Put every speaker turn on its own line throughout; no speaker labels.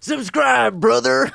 Subscribe, brother.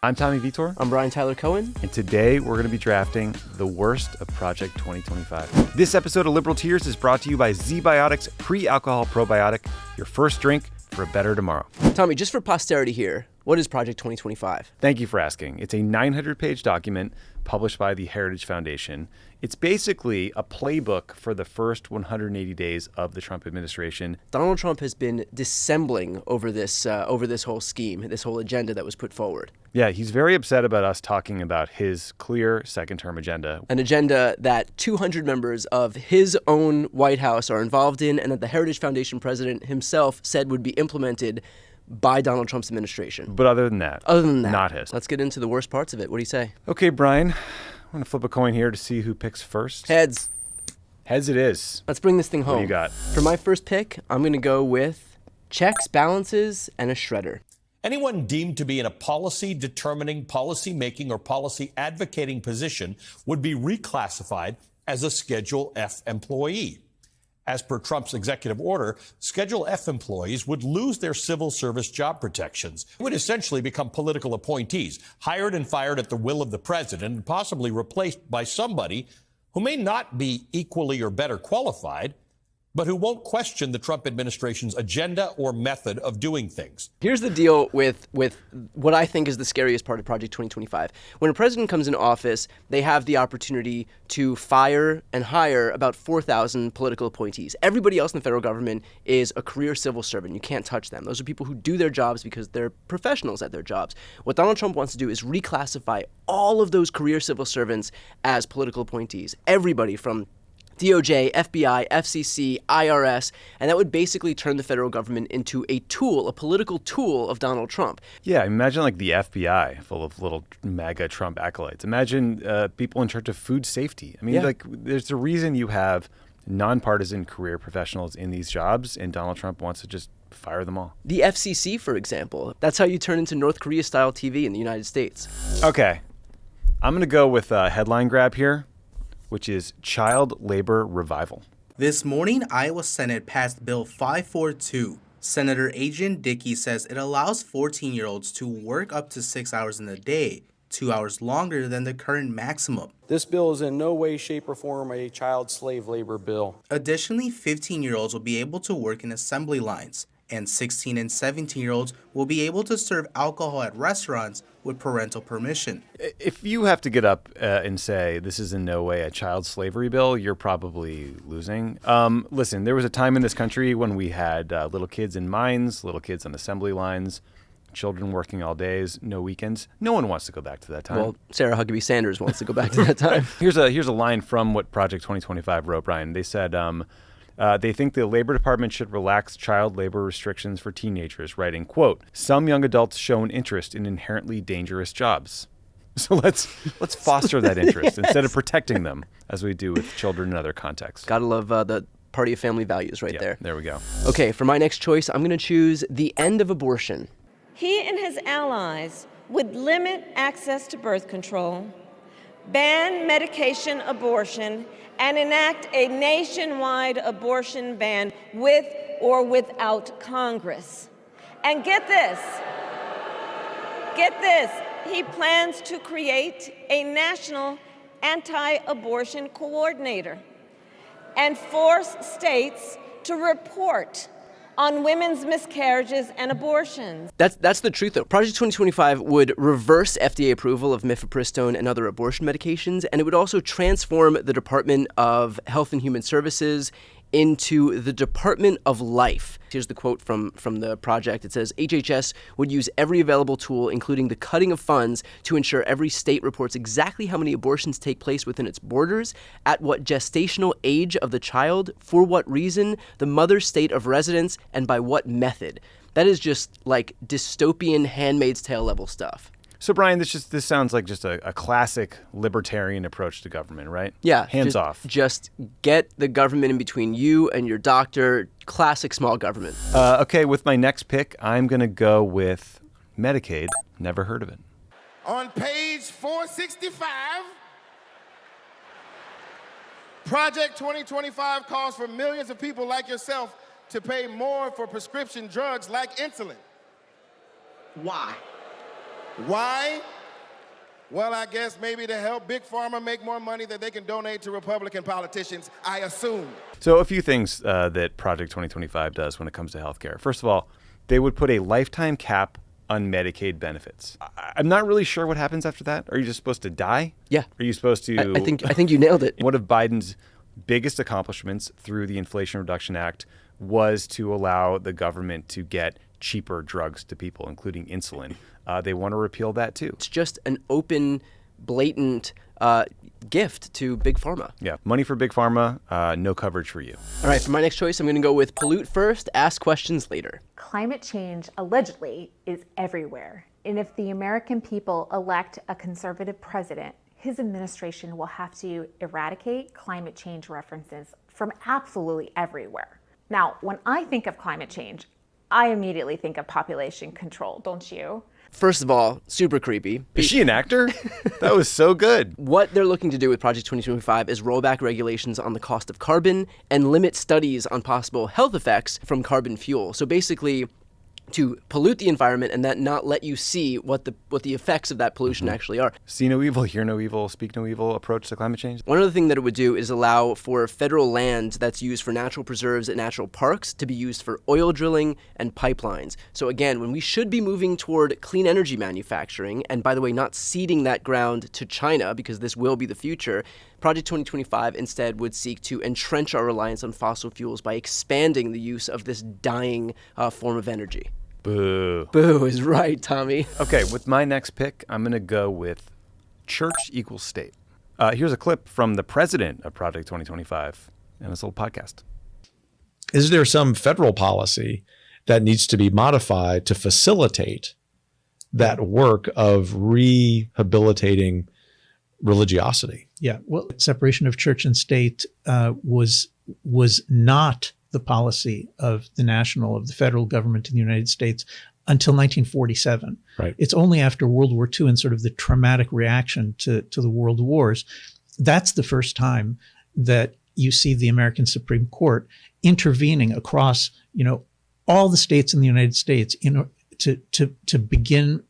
I'm Tommy Vietor.
I'm Brian Tyler Cohen.
And today we're going to be drafting the worst of Project 2025. This episode of Liberal Tears is brought to you by ZBiotics Pre-Alcohol Probiotic, your first drink for a better tomorrow.
Tommy, just for posterity here, what is Project 2025?
Thank you for asking. It's a 900-page document published by the Heritage Foundation. It's basically a playbook for the first 180 days of the Trump administration.
Donald Trump has been dissembling over this whole scheme, this whole agenda that was put forward.
Yeah, he's very upset about us talking about his clear second-term agenda.
An agenda that 200 members of his own White House are involved in and that the Heritage Foundation president himself said would be implemented by Donald Trump's administration.
But other than that, not his.
Let's get into the worst parts of it. What do you say?
Okay, Brian, I'm going to flip a coin here to see who picks first.
Heads.
Heads it is.
Let's bring this thing home.
What do you got?
For my first pick, I'm going to go with checks, balances, and a shredder.
Anyone deemed to be in a policy-determining, policy-making, or policy-advocating position would be reclassified as a Schedule F employee. As per Trump's executive order, Schedule F employees would lose their civil service job protections. It would essentially become political appointees, hired and fired at the will of the president, and possibly replaced by somebody who may not be equally or better qualified, but who won't question the Trump administration's agenda or method of doing things.
Here's the deal with what I think is the scariest part of Project 2025. When a president comes into office, they have the opportunity to fire and hire about 4,000 political appointees. Everybody else in the federal government is a career civil servant. You can't touch them. Those are people who do their jobs because they're professionals at their jobs. What Donald Trump wants to do is reclassify all of those career civil servants as political appointees. Everybody from DOJ, FBI, FCC, IRS, and that would basically turn the federal government into a tool, a political tool of Donald Trump.
Yeah, imagine like the FBI full of little MAGA Trump acolytes. Imagine people in charge of food safety. I mean, like there's a reason you have nonpartisan career professionals in these jobs, and Donald Trump wants to just fire them all.
The FCC, for example, that's how you turn into North Korea-style TV in the United States.
Okay, I'm going to go with a headline grab here, which is child labor revival.
This morning, Iowa Senate passed Bill 542. Senator Adrian Dickey says it allows 14-year-olds to work up to 6 hours in a day, 2 hours longer than the current maximum.
This bill is in no way, shape, or form a child slave labor bill.
Additionally, 15-year-olds will be able to work in assembly lines, and 16 and 17-year-olds will be able to serve alcohol at restaurants with parental permission.
If you have to get up and say this is in no way a child slavery bill, you're probably losing. Listen, there was a time in this country when we had little kids in mines, little kids on assembly lines, children working all days, no weekends. No one wants to go back to that time.
Well, Sarah Huckabee Sanders wants to go back to that time.
Here's a line from what Project 2025 wrote, Brian. They said, they think the Labor Department should relax child labor restrictions for teenagers, writing, quote, some young adults show an interest in inherently dangerous jobs. So let's foster that interest instead of protecting them as we do with children in other contexts.
Gotta love the party of family values right there.
There we go.
Okay, for my next choice, I'm going to choose the end of abortion.
He and his allies would limit access to birth control, ban medication abortion, and enact a nationwide abortion ban with or without Congress. And get this, he plans to create a national anti-abortion coordinator and force states to report on women's miscarriages and abortions.
That's the truth, though. Project 2025 would reverse FDA approval of mifepristone and other abortion medications, and it would also transform the Department of Health and Human Services into the Department of Life. Here's the quote from the project. It says, HHS would use every available tool, including the cutting of funds, to ensure every state reports exactly how many abortions take place within its borders, at what gestational age of the child, for what reason, the mother's state of residence, and by what method. That is just like dystopian Handmaid's Tale level stuff.
So, Brian, this sounds like just a classic libertarian approach to government, right?
Yeah.
Hands off.
Just get the government in between you and your doctor. Classic small government.
Okay, with my next pick, I'm going to go with Medicaid. Never heard of it.
On page 465, Project 2025 calls for millions of people like yourself to pay more for prescription drugs like insulin.
Why?
Why? Well, I guess maybe to help Big Pharma make more money that they can donate to Republican politicians, I assume.
So a few things that Project 2025 does when it comes to healthcare. First of all, they would put a lifetime cap on Medicaid benefits. I'm not really sure what happens after that. Are you just supposed to die?
Yeah.
Are you supposed to...
I think you nailed it.
One of Biden's biggest accomplishments through the Inflation Reduction Act was to allow the government to get cheaper drugs to people, including insulin. They want to repeal that too.
It's just an open, blatant gift to Big Pharma.
Yeah, money for Big Pharma, no coverage for you.
All right, for my next choice, I'm going to go with pollute first, ask questions later.
Climate change, allegedly, is everywhere. And if the American people elect a conservative president, his administration will have to eradicate climate change references from absolutely everywhere. Now, when I think of climate change, I immediately think of population control, don't you?
First of all, super creepy.
Is she an actor? That was so good.
What they're looking to do with Project 2025 is roll back regulations on the cost of carbon and limit studies on possible health effects from carbon fuel. So basically, to pollute the environment and that not let you see what the effects of that pollution actually are.
See no evil, hear no evil, speak no evil approach to climate change.
One other thing that it would do is allow for federal land that's used for natural preserves and natural parks to be used for oil drilling and pipelines. So again, when we should be moving toward clean energy manufacturing, and by the way, not ceding that ground to China because this will be the future, Project 2025 instead would seek to entrench our reliance on fossil fuels by expanding the use of this dying form of energy.
Boo.
Boo is right, Tommy.
Okay, with my next pick, I'm going to go with church equals state. Here's a clip from the president of Project 2025 in this little podcast.
Is there some federal policy that needs to be modified to facilitate that work of rehabilitating religiosity?
Yeah, well, separation of church and state was not the policy of the federal government in the United States until 1947.
Right.
It's only after World War II and sort of the traumatic reaction to the world wars, that's the first time that you see the American Supreme Court intervening across, all the states in the United States to begin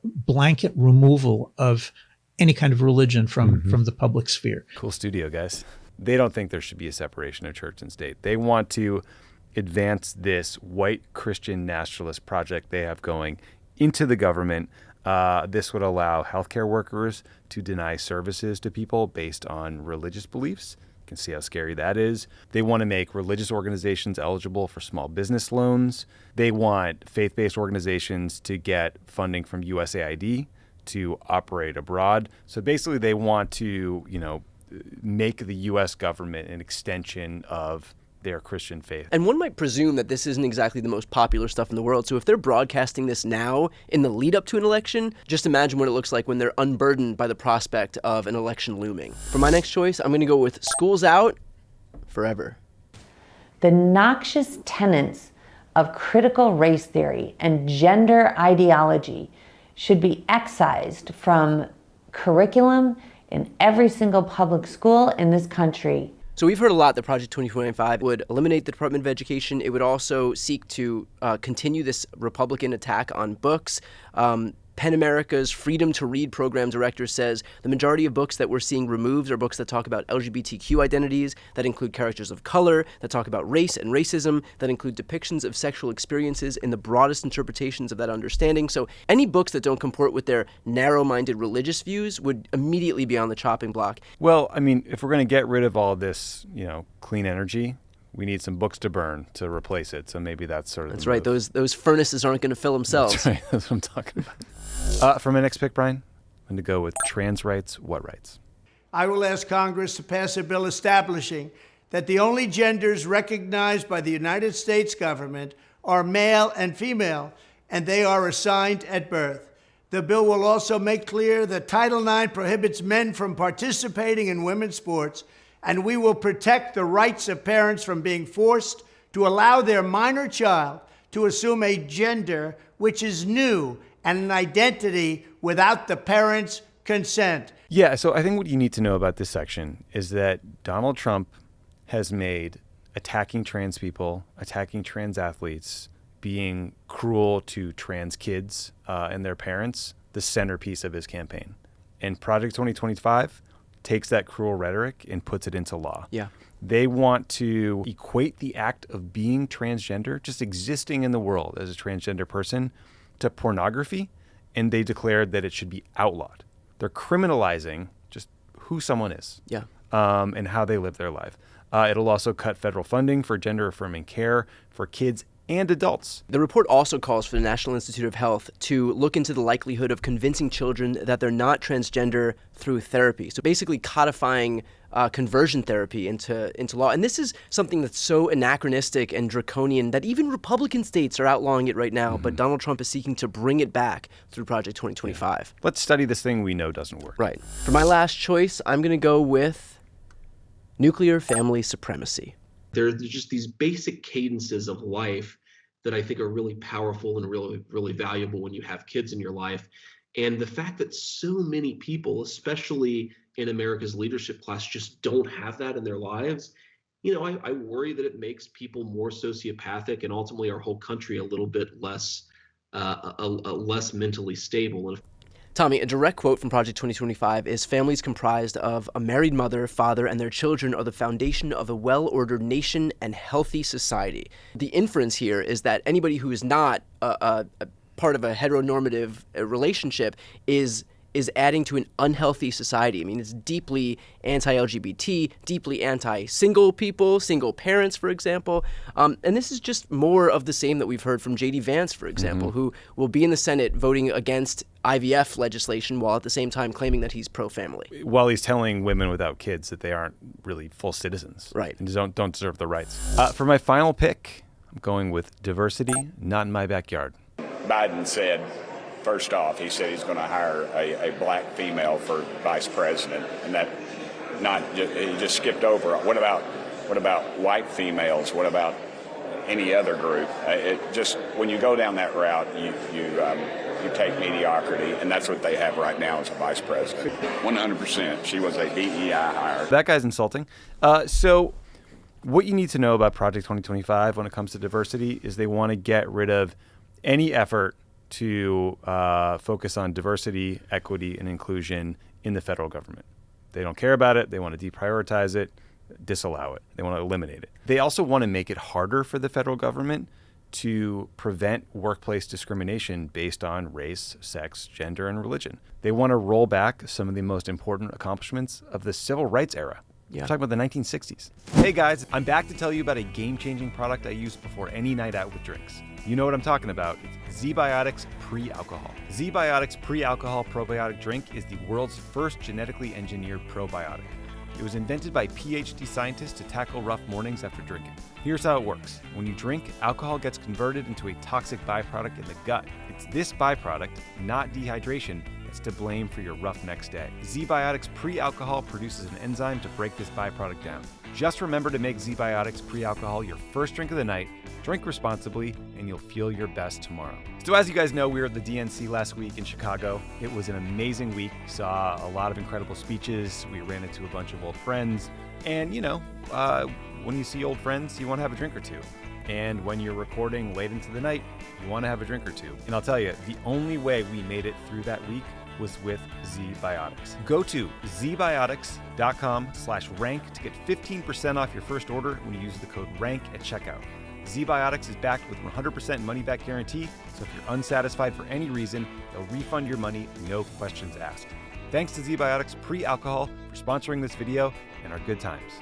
blanket removal of any kind of religion from the public sphere.
Cool studio, guys. They don't think there should be a separation of church and state. They want to advance this white Christian nationalist project they have going into the government. This would allow healthcare workers to deny services to people based on religious beliefs. You can see how scary that is. They want to make religious organizations eligible for small business loans. They want faith-based organizations to get funding from USAID to operate abroad. So basically they want to, make the U.S. government an extension of their Christian faith.
And one might presume that this isn't exactly the most popular stuff in the world. So if they're broadcasting this now in the lead up to an election, just imagine what it looks like when they're unburdened by the prospect of an election looming. For my next choice, I'm going to go with schools out forever.
The noxious tenets of critical race theory and gender ideology should be excised from curriculum in every single public school in this country.
So we've heard a lot that Project 2025 would eliminate the Department of Education. It would also seek to continue this Republican attack on books. PEN America's Freedom to Read program director says the majority of books that we're seeing removed are books that talk about LGBTQ identities, that include characters of color, that talk about race and racism, that include depictions of sexual experiences in the broadest interpretations of that understanding. So any books that don't comport with their narrow-minded religious views would immediately be on the chopping block.
Well, I mean, if we're going to get rid of all this, clean energy, we need some books to burn to replace it. So maybe that's sort of
That's right. Those furnaces aren't going to fill themselves.
That's right. That's what I'm talking about. For my next pick, Brian, I'm going to go with trans rights, what rights?
I will ask Congress to pass a bill establishing that the only genders recognized by the United States government are male and female, and they are assigned at birth. The bill will also make clear that Title IX prohibits men from participating in women's sports, and we will protect the rights of parents from being forced to allow their minor child to assume a gender which is new and an identity without the parents' consent.
Yeah, so I think what you need to know about this section is that Donald Trump has made attacking trans people, attacking trans athletes, being cruel to trans kids and their parents, the centerpiece of his campaign. And Project 2025 takes that cruel rhetoric and puts it into law.
Yeah.
They want to equate the act of being transgender, just existing in the world as a transgender person, to pornography, and they declared that it should be outlawed. They're criminalizing just who someone is.
Yeah.
And how they live their life. It'll also cut federal funding for gender-affirming care for kids and adults.
The report also calls for the National Institute of Health to look into the likelihood of convincing children that they're not transgender through therapy. So basically codifying conversion therapy into law. And this is something that's so anachronistic and draconian that even Republican states are outlawing it right now, but Donald Trump is seeking to bring it back through Project 2025.
Let's study this thing we know doesn't work.
Right. For my last choice, I'm going to go with nuclear family supremacy.
There's just these basic cadences of life that I think are really powerful and really, really valuable when you have kids in your life. And the fact that so many people, especially in America's leadership class, just don't have that in their lives, I worry that it makes people more sociopathic and ultimately our whole country a little bit less mentally stable. And
Tommy, a direct quote from Project 2025 is, "Families comprised of a married mother, father, and their children are the foundation of a well-ordered nation and healthy society." The inference here is that anybody who is not a part of a heteronormative relationship is adding to an unhealthy society. I mean, it's deeply anti-LGBT, deeply anti-single people, single parents, for example. And this is just more of the same that we've heard from J.D. Vance, for example, who will be in the Senate voting against IVF legislation while at the same time claiming that he's pro-family.
While he's telling women without kids that they aren't really full citizens.
Right.
And don't deserve the rights. For my final pick, I'm going with diversity, not in my backyard.
Biden said, first off, he said he's going to hire a black female for vice president, and that he just skipped over. What about white females? What about any other group? When you go down that route, you take mediocrity, and that's what they have right now as a vice president. 100%. She was a DEI hire.
That guy's insulting. So what you need to know about Project 2025 when it comes to diversity is they want to get rid of any effort to focus on diversity, equity, and inclusion in the federal government. They don't care about it. They want to deprioritize it, disallow it. They want to eliminate it. They also want to make it harder for the federal government to prevent workplace discrimination based on race, sex, gender, and religion. They want to roll back some of the most important accomplishments of the civil rights era. Yeah. We're talking about the 1960s. Hey guys, I'm back to tell you about a game-changing product I use before any night out with drinks. You know what I'm talking about. It's ZBiotics Pre-Alcohol. ZBiotics Pre-Alcohol Probiotic Drink is the world's first genetically engineered probiotic. It was invented by PhD scientists to tackle rough mornings after drinking. Here's how it works. When you drink, alcohol gets converted into a toxic byproduct in the gut. It's this byproduct, not dehydration, that's to blame for your rough next day. ZBiotics Pre-Alcohol produces an enzyme to break this byproduct down. Just remember to make ZBiotics Pre-Alcohol your first drink of the night, drink responsibly, and you'll feel your best tomorrow. So as you guys know, we were at the DNC last week in Chicago. It was an amazing week. We saw a lot of incredible speeches. We ran into a bunch of old friends. And, when you see old friends, you want to have a drink or two. And when you're recording late into the night, you want to have a drink or two. And I'll tell you, the only way we made it through that week was with ZBiotics. Go to zbiotics.com/rank to get 15% off your first order when you use the code RANK at checkout. ZBiotics is backed with 100% money-back guarantee, so if you're unsatisfied for any reason, they'll refund your money, no questions asked. Thanks to ZBiotics Pre-Alcohol for sponsoring this video and our good times.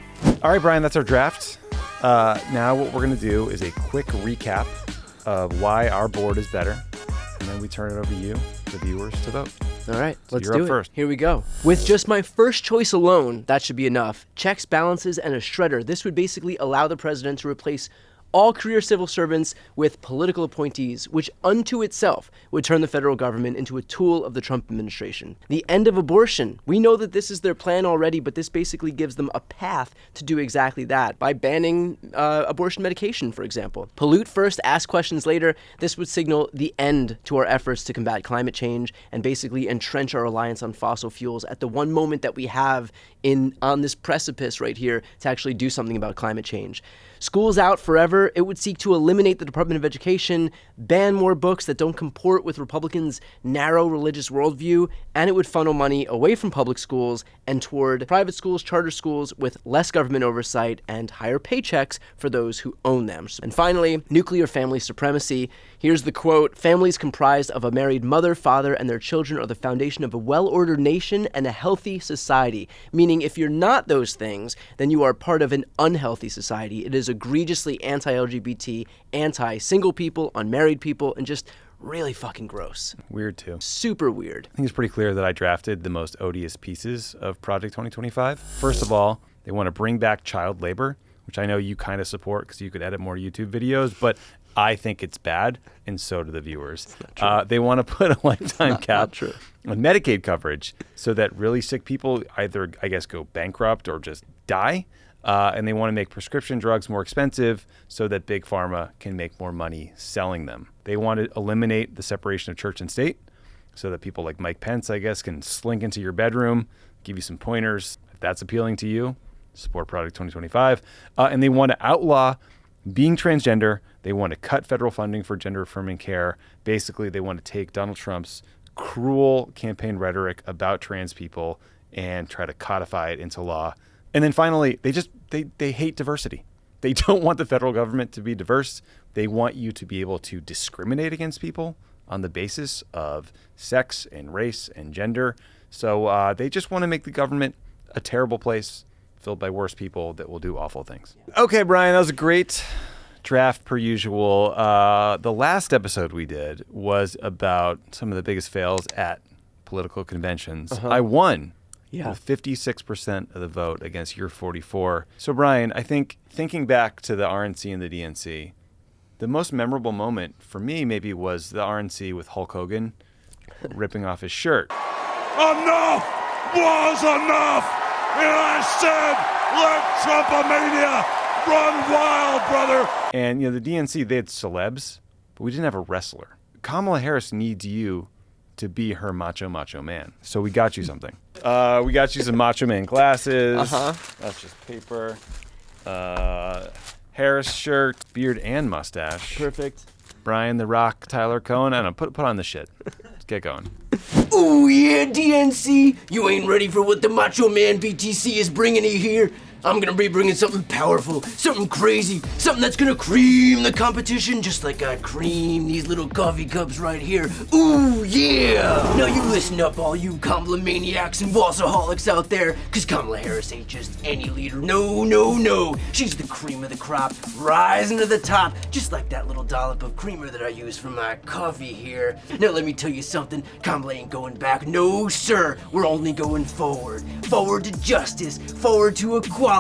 All right, Brian, that's our draft. Now what we're going to do is a quick recap of why our board is better, and then we turn it over to you, the viewers, to vote.
All right, let's
you're
do
up
it.
First.
Here we go. With just my first choice alone, that should be enough. Checks, balances, and a shredder. This would basically allow the president to replace all career civil servants with political appointees, which unto itself would turn the federal government into a tool of the Trump administration. The end of abortion. We know that this is their plan already, but this basically gives them a path to do exactly that by banning abortion medication, for example. Pollute first, ask questions later. This would signal the end to our efforts to combat climate change and basically entrench our reliance on fossil fuels at the one moment that we have on this precipice right here to actually do something about climate change. Schools out forever. It would seek to eliminate the Department of Education, ban more books that don't comport with Republicans' narrow religious worldview, and it would funnel money away from public schools and toward private schools, charter schools with less government oversight and higher paychecks for those who own them. And finally, nuclear family supremacy. Here's the quote: "Families comprised of a married mother, father, and their children are the foundation of a well-ordered nation and a healthy society." Meaning, if you're not those things, then you are part of an unhealthy society. It is egregiously anti-LGBT, anti-single people, unmarried people, and just really fucking gross.
Weird, too.
Super weird.
I think it's pretty clear that I drafted the most odious pieces of Project 2025. First of all, they want to bring back child labor, which I know you kind of support because you could edit more YouTube videos, but I think it's bad, and so do the viewers. They want to put a lifetime cap on Medicaid coverage so that really sick people either, I guess, go bankrupt or just die. And they want to make prescription drugs more expensive so that Big Pharma can make more money selling them. They want to eliminate the separation of church and state so that people like Mike Pence, I guess, can slink into your bedroom, give you some pointers. If that's appealing to you, support Project 2025. And they want to outlaw being transgender. They want to cut federal funding for gender-affirming care. Basically, they want to take Donald Trump's cruel campaign rhetoric about trans people and try to codify it into law. And then finally, they hate diversity. They don't want the federal government to be diverse. They want you to be able to discriminate against people on the basis of sex and race and gender. So they just want to make the government a terrible place filled by worse people that will do awful things. Okay, Brian, that was a great draft per usual. The last episode we did was about some of the biggest fails at political conventions. I won. Yeah. With 56% of the vote against your 44. So, Brian, I think thinking back to the RNC and the DNC, the most memorable moment for me maybe was the RNC with Hulk Hogan ripping off his shirt.
Enough was enough! And I said, let Trumpomania run wild, brother!
And, the DNC, they had celebs, but we didn't have a wrestler. Kamala Harris needs you to be her macho man. So we got you something. We got you some Macho Man glasses. That's just paper. Harris shirt, beard and mustache.
Perfect.
Brian the Rock Tyler Cohen. I don't know, put on the shit. Let's get going.
Oh yeah, DNC. You ain't ready for what the Macho Man BTC is bringing you here. I'm gonna be bringing something powerful, something crazy, something that's gonna cream the competition just like I cream these little coffee cups right here. Ooh, yeah! Now you listen up, all you Kamala maniacs and bossaholics out there, cause Kamala Harris ain't just any leader. No. She's the cream of the crop, rising to the top, just like that little dollop of creamer that I use for my coffee here. Now let me tell you something, Kamala ain't going back. No, sir. We're only going forward. Forward to justice, forward to equality,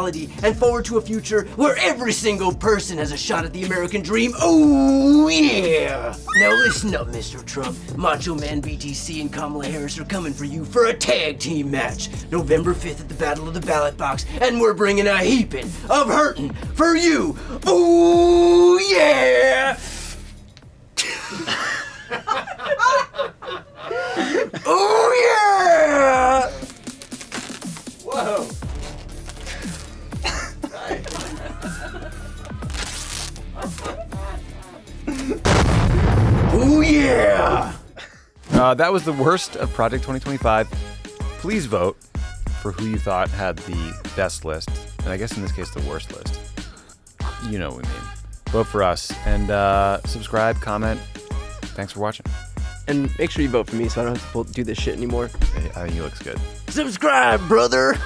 and forward to a future where every single person has a shot at the American dream. Oh, yeah! Now listen up, Mr. Trump. Macho Man BTC and Kamala Harris are coming for you for a tag team match. November 5th at the Battle of the Ballot Box, and we're bringing a heaping of hurtin' for you. Oh, yeah! Oh, yeah! Whoa. Oh, yeah!
That was the worst of Project 2025. Please vote for who you thought had the best list, and I guess in this case the worst list. You know what we mean. Vote for us, and subscribe, comment. Thanks for watching.
And make sure you vote for me so I don't have to do this shit anymore.
I think he looks good.
Subscribe, brother!